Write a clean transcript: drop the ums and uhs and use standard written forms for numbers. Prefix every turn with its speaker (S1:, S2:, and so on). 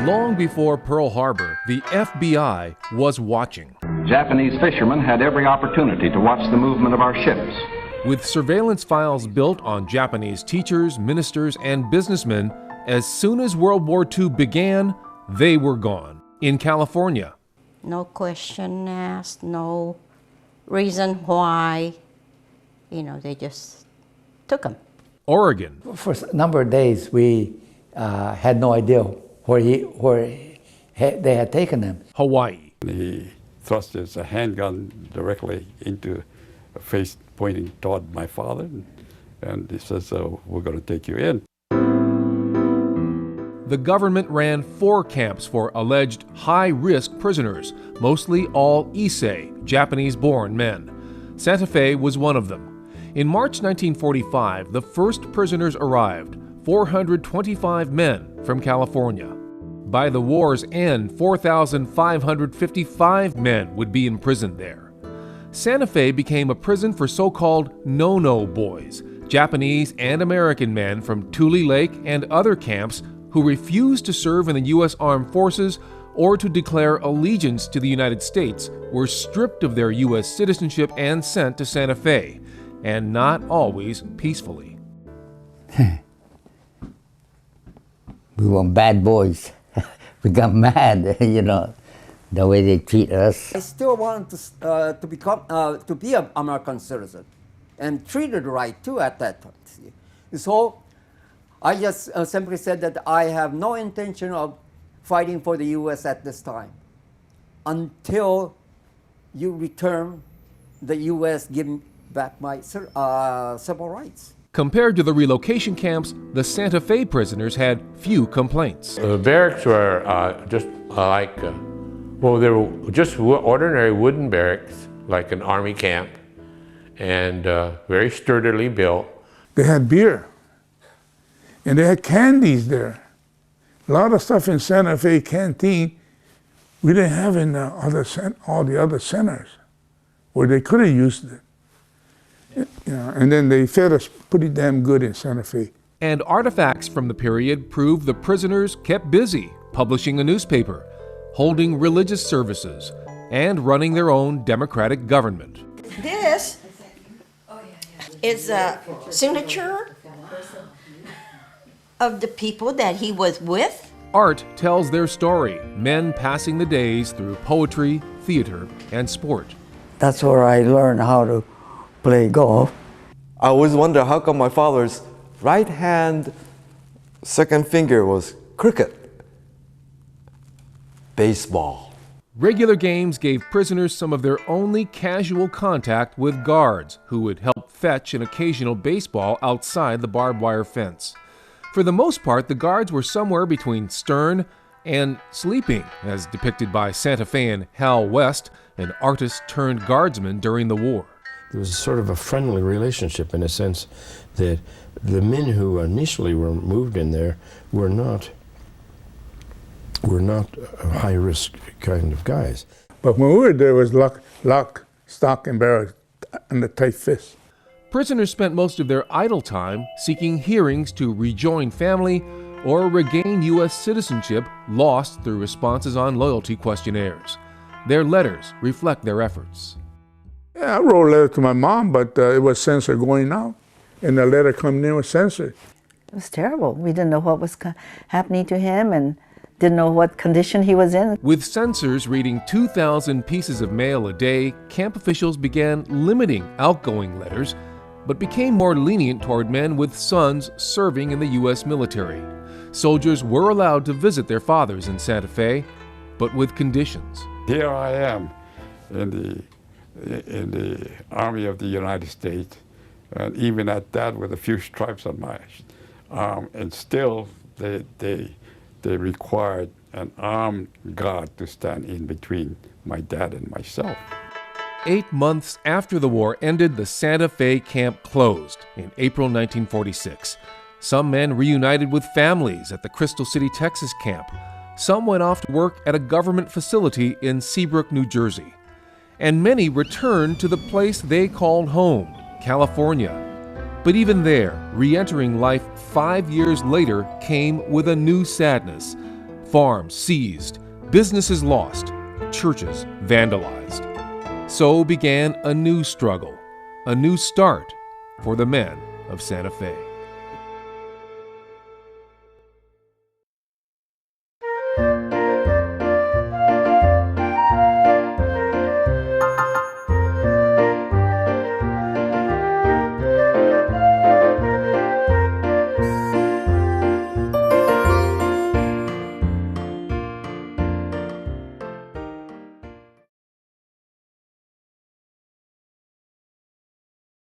S1: Long before Pearl Harbor, the FBI was watching.
S2: Japanese fishermen had every opportunity to watch the movement of our ships.
S1: With surveillance files built on Japanese teachers, ministers, and businessmen, as soon as World War II began, they were gone. In California.
S3: No question asked, no reason why. They just took them.
S1: Oregon.
S4: For a number of days, we had no idea where they had taken them.
S1: Hawaii.
S5: He thrust his handgun directly into a face pointing toward my father, and he says, we're going to take you in.
S1: The government ran 4 camps for alleged high-risk prisoners, mostly all Issei, Japanese-born men. Santa Fe was one of them. In March 1945, the first prisoners arrived, 425 men from California. By the war's end, 4,555 men would be imprisoned there. Santa Fe became a prison for so-called no-no boys, Japanese and American men from Tule Lake and other camps who refused to serve in the U.S. Armed Forces or to declare allegiance to the United States were stripped of their U.S. citizenship and sent to Santa Fe, and not always peacefully.
S4: We were bad boys. We got mad, the way they treat us.
S6: I still want to be an American citizen and treated right too at that time. So I just simply said that I have no intention of fighting for the U.S. at this time until you return the U.S. giving back my civil rights.
S1: Compared to the relocation camps, the Santa Fe prisoners had few complaints.
S7: The barracks were just like, they were just ordinary wooden barracks, like an army camp, and very sturdily built.
S8: They had beer, and they had candies there. A lot of stuff in Santa Fe canteen we didn't have in all the other centers, where they could have used it. And then they fed us pretty damn good in Santa Fe.
S1: And artifacts from the period prove the prisoners kept busy publishing a newspaper, holding religious services, and running their own democratic government.
S3: This is a signature of the people that he was with.
S1: Art tells their story, men passing the days through poetry, theater, and sport.
S4: That's where I learned how to play golf.
S9: I always wonder how come my father's right hand second finger was cricket, baseball.
S1: Regular games gave prisoners some of their only casual contact with guards who would help fetch an occasional baseball outside the barbed wire fence. For the most part, the guards were somewhere between stern and sleeping, as depicted by Santa Fean Hal West, an artist turned guardsman during the war.
S10: There was sort of a friendly relationship in a sense that the men who initially were moved in there were not high-risk kind of guys.
S8: But when we were there, it was lock, stock, and barrel, and a tight fist.
S1: Prisoners spent most of their idle time seeking hearings to rejoin family or regain U.S. citizenship lost through responses on loyalty questionnaires. Their letters reflect their efforts.
S8: Yeah, I wrote a letter to my mom, but it was censored going out, and the letter coming in was censored.
S11: It was terrible. We didn't know what was happening to him and didn't know what condition he was in.
S1: With censors reading 2,000 pieces of mail a day, camp officials began limiting outgoing letters, but became more lenient toward men with sons serving in the U.S. military. Soldiers were allowed to visit their fathers in Santa Fe, but with conditions.
S5: Here I am in the Army of the United States, and even at that with a few stripes on my arm, and still they required an armed guard to stand in between my dad and myself.
S1: 8 months after the war ended, the Santa Fe camp closed in April 1946. Some men reunited with families at the Crystal City, Texas camp. Some went off to work at a government facility in Seabrook, New Jersey. And many returned to the place they called home, California. But even there, re-entering life 5 years later came with a new sadness. farms seized, businesses lost, churches vandalized. So began a new struggle, a new start for the men of Santa Fe.